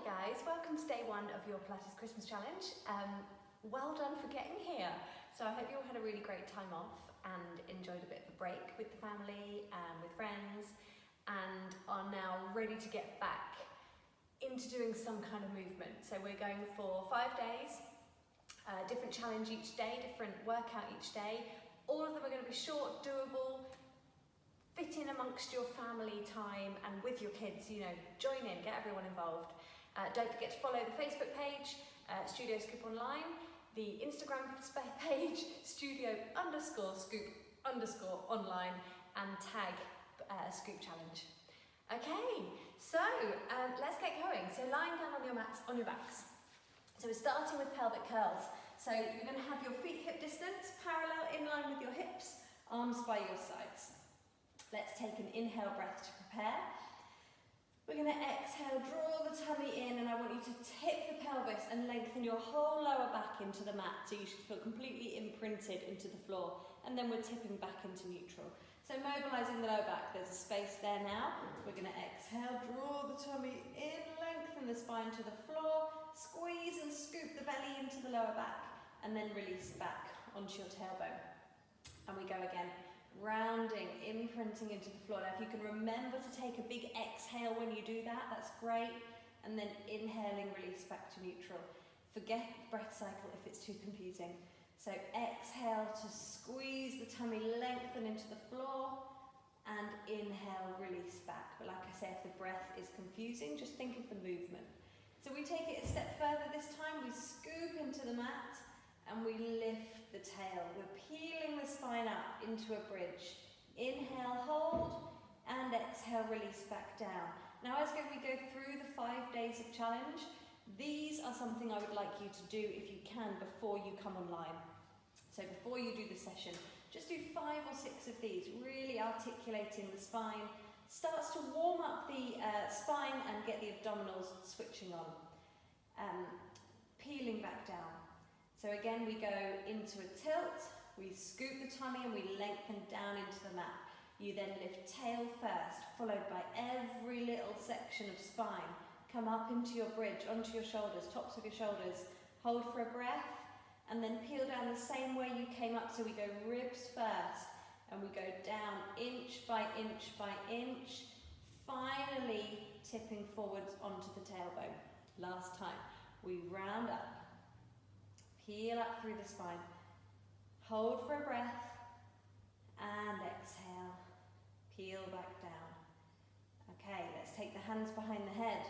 Hi guys, welcome to day one of your Pilates Christmas Challenge. Well done for getting here. So I hope you all had a really great time off and enjoyed a bit of a break with the family and with friends and are now ready to get back into doing some kind of movement. So we're going for 5 days, different challenge each day, different workout each day. All of them are going to be short, doable, fit in amongst your family time and with your kids, you know, join in, get everyone involved. Don't forget to follow the Facebook page, Studio Scoop Online, the Instagram page, studio_scoop_online, and tag Scoop Challenge. Okay, so let's get going. So lying down on your mats, on your backs. So we're starting with pelvic curls. So you're going to have your feet hip distance, parallel in line with your hips, arms by your sides. Let's take an inhale breath to prepare. We're going to exhale, draw the tummy in, and I want you to tip the pelvis and lengthen your whole lower back into the mat, so you should feel completely imprinted into the floor. And then we're tipping back into neutral. So mobilising the lower back, there's a space there now. We're going to exhale, draw the tummy in, lengthen the spine to the floor, squeeze and scoop the belly into the lower back, and then release back onto your tailbone. And we go again. Rounding, imprinting into the floor. Now if you can remember to take a big exhale when you do that, that's great. And then inhaling, release back to neutral. Forget the breath cycle if it's too confusing. So exhale to squeeze the tummy, lengthen into the floor, and inhale, release back. But like I say, if the breath is confusing, just think of the movement. So we take it a step further this time, we scoop into the mat, and we lift the tail. We're peeling the spine up into a bridge. Inhale, hold, and exhale, release back down. Now as we go through the 5 days of challenge, these are something I would like you to do if you can before you come online. So before you do the session, just do 5 or 6 of these, really articulating the spine. Starts to warm up the spine and get the abdominals switching on. Peeling back down. So again, we go into a tilt, we scoop the tummy and we lengthen down into the mat. You then lift tail first, followed by every little section of spine. Come up into your bridge, onto your shoulders, tops of your shoulders. Hold for a breath, and then peel down the same way you came up. So we go ribs first, and we go down inch by inch by inch, finally tipping forwards onto the tailbone. Last time, we round up. Peel up through the spine, hold for a breath, and exhale, peel back down. Okay, let's take the hands behind the head,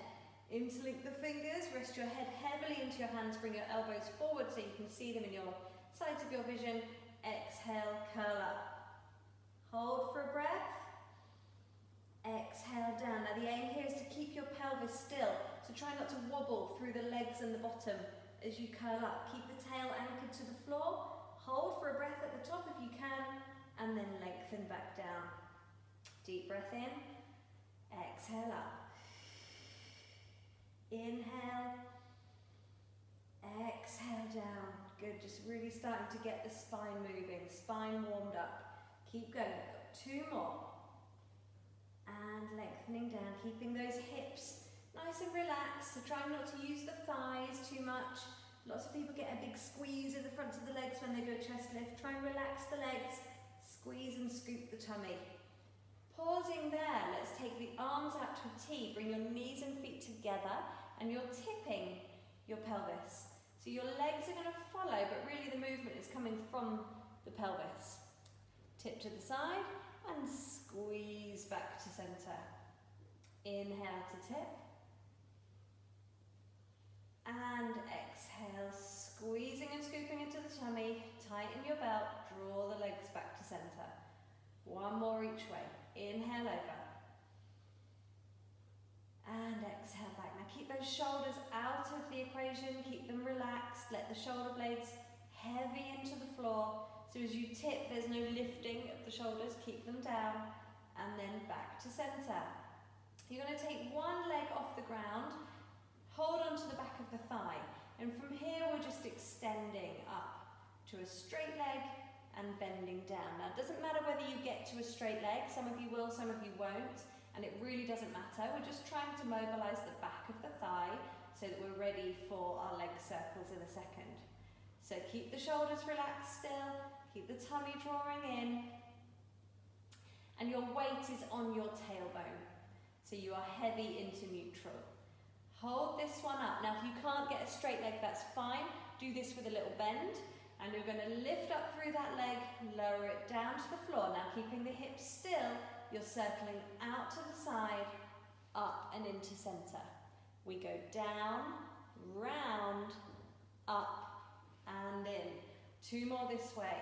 interlink the fingers, rest your head heavily into your hands, bring your elbows forward so you can see them in your sides of your vision. Exhale, curl up, hold for a breath, exhale down. Now the aim here is to keep your pelvis still, so try not to wobble through the legs and the bottom. As you curl up, keep the tail anchored to the floor, hold for a breath at the top if you can, and then lengthen back down. Deep breath in, exhale up. Inhale, exhale down. Good, just really starting to get the spine moving, spine warmed up. Keep going, we've got 2 more. And lengthening down, keeping those hips nice and relaxed, so try not to use the thighs too much. Lots of people get a big squeeze in the fronts of the legs when they do a chest lift. Try and relax the legs, squeeze and scoop the tummy. Pausing there, let's take the arms out to a T, bring your knees and feet together, and you're tipping your pelvis. So your legs are going to follow, but really the movement is coming from the pelvis. Tip to the side, and squeeze back to center. Inhale to tip. And exhale, squeezing and scooping into the tummy, tighten your belt, draw the legs back to center. 1 more each way. Inhale over. And exhale back. Now keep those shoulders out of the equation, keep them relaxed, let the shoulder blades heavy into the floor. So as you tip, there's no lifting of the shoulders, keep them down, and then back to center. You're going to take 1 leg off the ground, hold on to the back of the thigh, and from here we're just extending up to a straight leg and bending down. Now it doesn't matter whether you get to a straight leg, some of you will, some of you won't, and it really doesn't matter. We're just trying to mobilize the back of the thigh so that we're ready for our leg circles in a second. So keep the shoulders relaxed still, keep the tummy drawing in, and your weight is on your tailbone. So you are heavy into neutral. Hold this one up. Now if you can't get a straight leg, that's fine. Do this with a little bend. And you're going to lift up through that leg, lower it down to the floor. Now keeping the hips still, you're circling out to the side, up and into center. We go down, round, up and in. 2 more this way.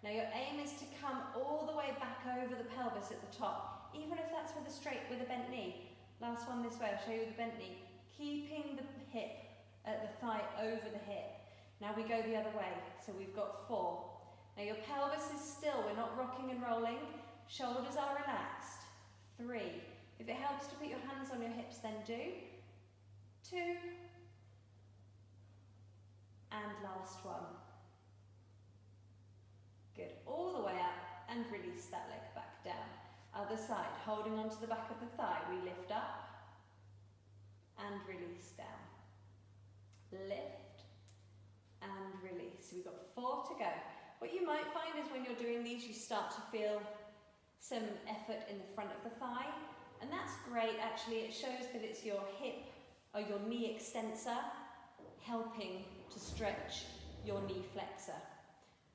Now your aim is to come all the way back over the pelvis at the top, even if that's with a bent knee. Last one this way, I'll show you with the bent knee. Keeping the hip, the thigh over the hip. Now we go the other way, so we've got 4. Now your pelvis is still, we're not rocking and rolling. Shoulders are relaxed. 3. If it helps to put your hands on your hips, then do. 2. And last one. Good, all the way up and release that leg back down. Other side, holding onto the back of the thigh, we lift up and release down. Lift and release. We've got 4 to go. What you might find is when you're doing these, you start to feel some effort in the front of the thigh, and that's great actually. It shows that it's your hip or your knee extensor helping to stretch your knee flexor.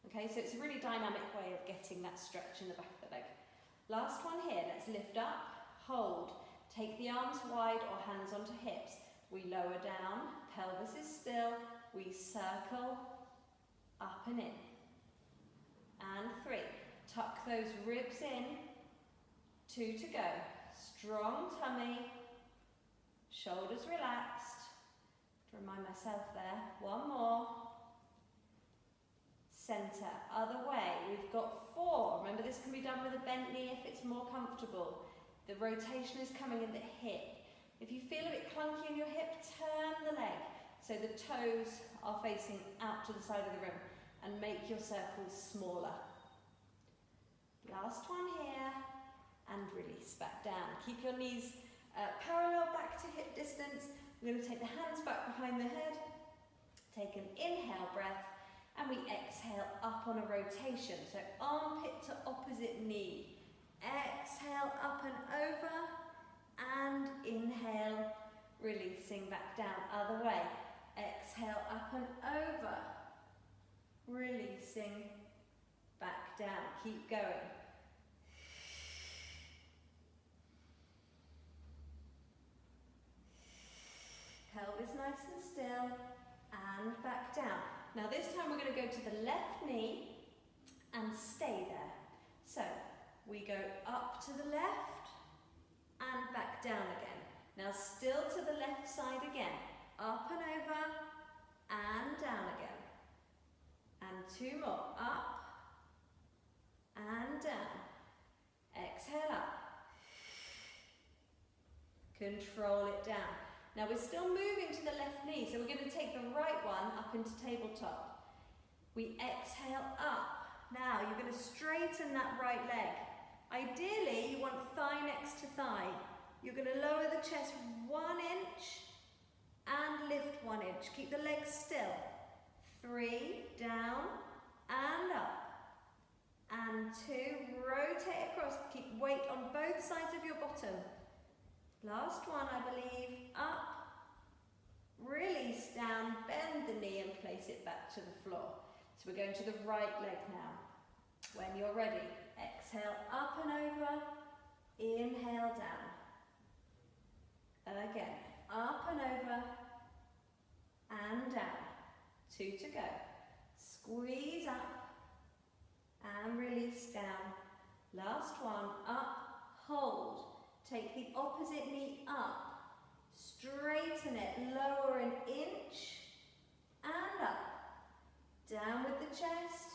Okay, so it's a really dynamic way of getting that stretch in the back of the leg. Last one here, let's lift up, hold, take the arms wide or hands onto hips. We lower down, pelvis is still, we circle, up and in. And 3, tuck those ribs in, 2 to go. Strong tummy, shoulders relaxed. To remind myself there, 1 more. Center, other way, we've got 4. Remember, this can be done with a bent knee if it's more comfortable. The rotation is coming in the hip. If you feel a bit clunky in your hip, turn the leg so the toes are facing out to the side of the room and make your circles smaller. Last one here, and release back down. Keep your knees parallel back to hip distance. We're going to take the hands back behind the head, take an inhale breath, and we exhale up on a rotation. So armpit to opposite knee. Exhale up and over, and inhale, releasing back down. Other way. Exhale up and over, releasing back down. Keep going. Pelvis nice and still, and back down. Now this time we're going to go to the left knee and stay there. So we go up to the left and back down again. Now still to the left side again. Up and over and down again. And 2 more. Up and down. Exhale up. Control it down. Now we're still moving to the left knee, so we're going to take the right one up into tabletop. We exhale up. Now you're going to straighten that right leg. Ideally, you want thigh next to thigh. You're going to lower the chest 1 inch and lift 1 inch. Keep the legs still. 3, down and up. And 2, rotate across. Keep weight on both sides of your bottom. Last one, I believe. Up, release down, bend the knee and place it back to the floor. So we're going to the right leg now. When you're ready, exhale up and over, inhale down. Again, up and over, and down. 2 to go. Squeeze up, and release down. Last one, up, hold. Take the opposite knee up, straighten it, lower an inch, and up. Down with the chest,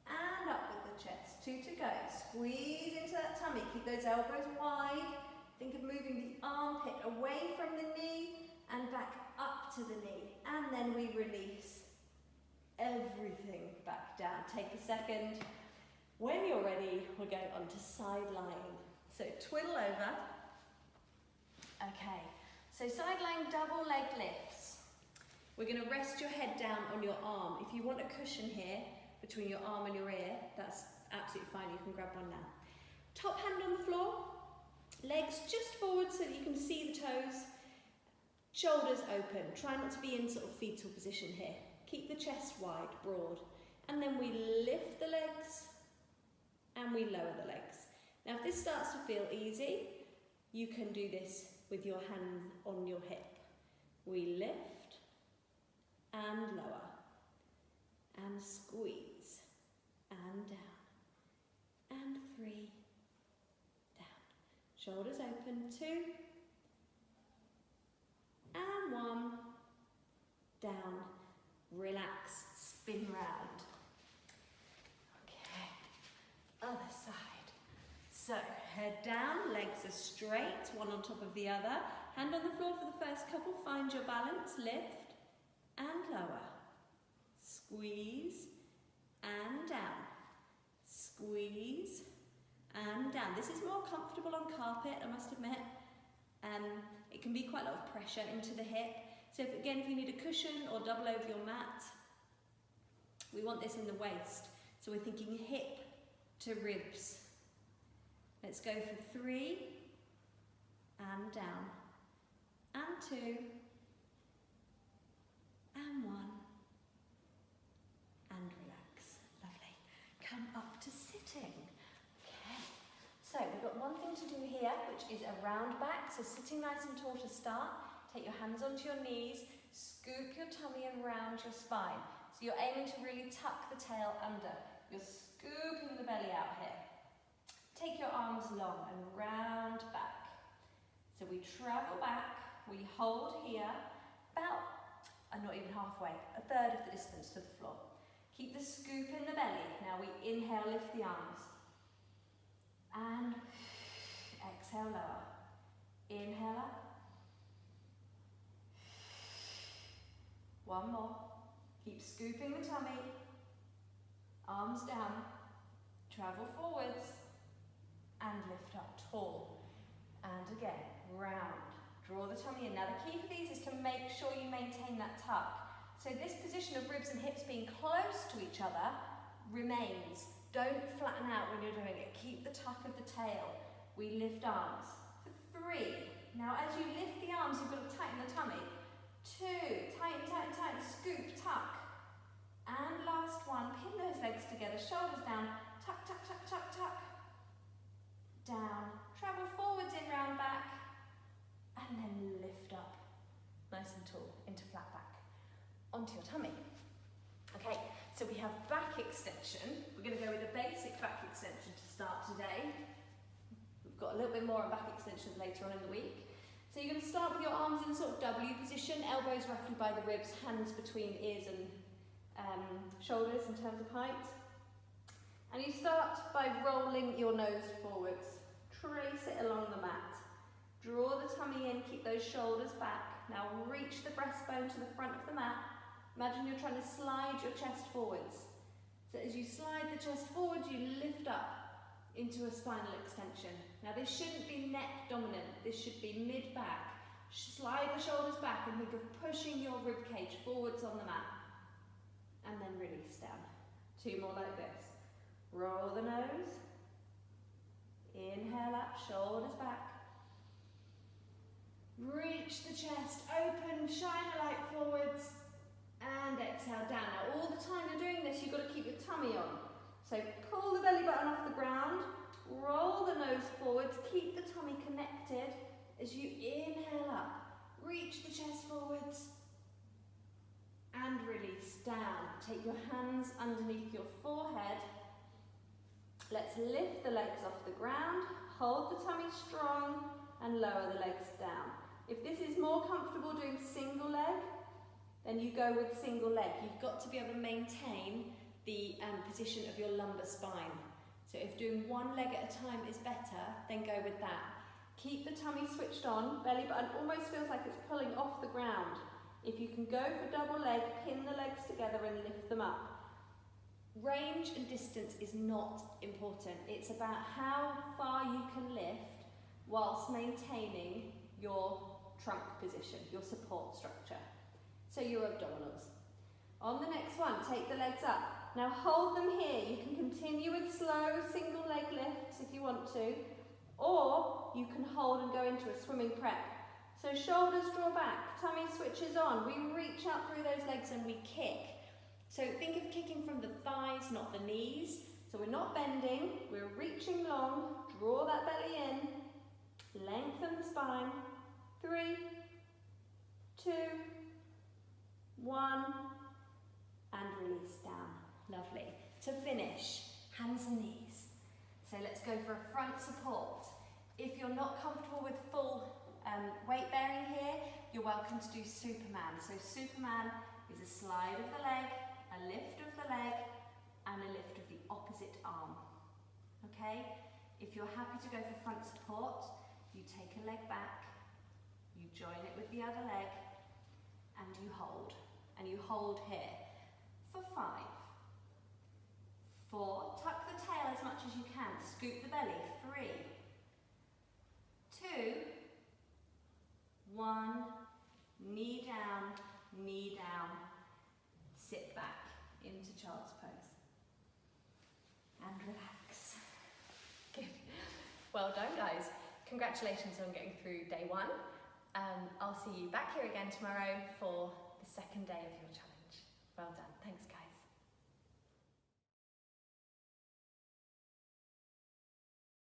and up with the chest. 2 to go. Squeeze into that tummy, keep those elbows wide. Think of moving the armpit away from the knee and back up to the knee. And then we release everything back down. Take a second. When you're ready, we're going on to side lying. So twiddle over. Okay, So side lying double leg lifts. We're going to rest your head down on your arm. If you want a cushion here between your arm and your ear, that's absolutely fine. You can grab one now. Top hand on the floor, legs just forward so that you can see the toes. Shoulders open. Try not to be in sort of fetal position here. Keep the chest wide, broad. And then we lift the legs and we lower the legs. Now if this starts to feel easy, you can do this with your hand on your hip. We lift and lower and squeeze and down and 3, down. Shoulders open, 2 and 1, down, relax, spin round. Okay, other side. So head down, legs are straight, one on top of the other. Hand on the floor for the first couple, find your balance, lift and lower. Squeeze and down. Squeeze and down. This is more comfortable on carpet, I must admit. It can be quite a lot of pressure into the hip. So if you need a cushion or double over your mat, we want this in the waist. So we're thinking hip to ribs. Let's go for 3 and down and 2 and 1 and relax. Lovely. Come up to sitting. Okay. So we've got one thing to do here, which is a round back. So sitting nice and tall to start. Take your hands onto your knees, scoop your tummy and round your spine. So you're aiming to really tuck the tail under. You're scooping the belly out here. Take your arms long and round back. So we travel back, we hold here, about, not even halfway, a third of the distance to the floor. Keep the scoop in the belly. Now we inhale, lift the arms. And exhale, lower. Inhale up. One more. Keep scooping the tummy. Arms down. Travel forwards. And lift up tall. And again, round. Draw the tummy in. Now the key for these is to make sure you maintain that tuck. So this position of ribs and hips being close to each other remains. Don't flatten out when you're doing it. Keep the tuck of the tail. We lift arms. For 3. Now as you lift the arms, you've got to tighten the tummy. 2, tighten, tighten, tighten, scoop, tuck. And last one, pin those legs together, shoulders down, tuck, tuck, tuck, tuck, tuck. Down, travel forwards in round back, and then lift up, nice and tall, into flat back, onto your tummy. Okay, so we have back extension. We're going to go with a basic back extension to start today. We've got a little bit more on back extension later on in the week. So you're going to start with your arms in sort of W position, elbows roughly by the ribs, hands between ears and shoulders in terms of height. And you start by rolling your nose forwards. Trace it along the mat. Draw the tummy in, keep those shoulders back. Now reach the breastbone to the front of the mat. Imagine you're trying to slide your chest forwards. So as you slide the chest forward, you lift up into a spinal extension. Now this shouldn't be neck dominant, this should be mid-back. Slide the shoulders back and think of pushing your rib cage forwards on the mat. And then release down. 2 more like this. Roll the nose. Inhale up, shoulders back. Reach the chest, open, shine a light forwards. And exhale down. Now all the time you're doing this, you've got to keep your tummy on. So pull the belly button off the ground, roll the nose forwards, keep the tummy connected as you inhale up. Reach the chest forwards and release down. Take your hands underneath your forehead. Let's lift the legs off the ground, hold the tummy strong and lower the legs down. If this is more comfortable doing single leg, then you go with single leg. You've got to be able to maintain the position of your lumbar spine. So if doing one leg at a time is better, then go with that. Keep the tummy switched on, belly button almost feels like it's pulling off the ground. If you can go for double leg, pin the legs together and lift them up. Range and distance is not important. It's about how far you can lift whilst maintaining your trunk position, your support structure. So your abdominals. On the next one, take the legs up. Now hold them here. You can continue with slow single leg lifts if you want to, or you can hold and go into a swimming prep. So shoulders draw back, tummy switches on. We reach out through those legs and we kick. So think of kicking from the thighs, not the knees. So we're not bending, we're reaching long, draw that belly in, lengthen the spine. 3, 2, 1, and release down. Lovely. To finish, hands and knees. So let's go for a front support. If you're not comfortable with full weight bearing here, you're welcome to do Superman. So Superman is a slide of the leg, a lift of the leg, and a lift of the opposite arm. Okay? If you're happy to go for front support, you take a leg back, you join it with the other leg, and you hold. And you hold here for 5, 4, tuck the tail as much as you can, scoop the belly, 3, 2, 1, knee down, sit back into child's pose. And relax. Good. Well done, guys. Congratulations on getting through day 1. I'll see you back here again tomorrow for the second day of your challenge. Well done. Thanks, guys.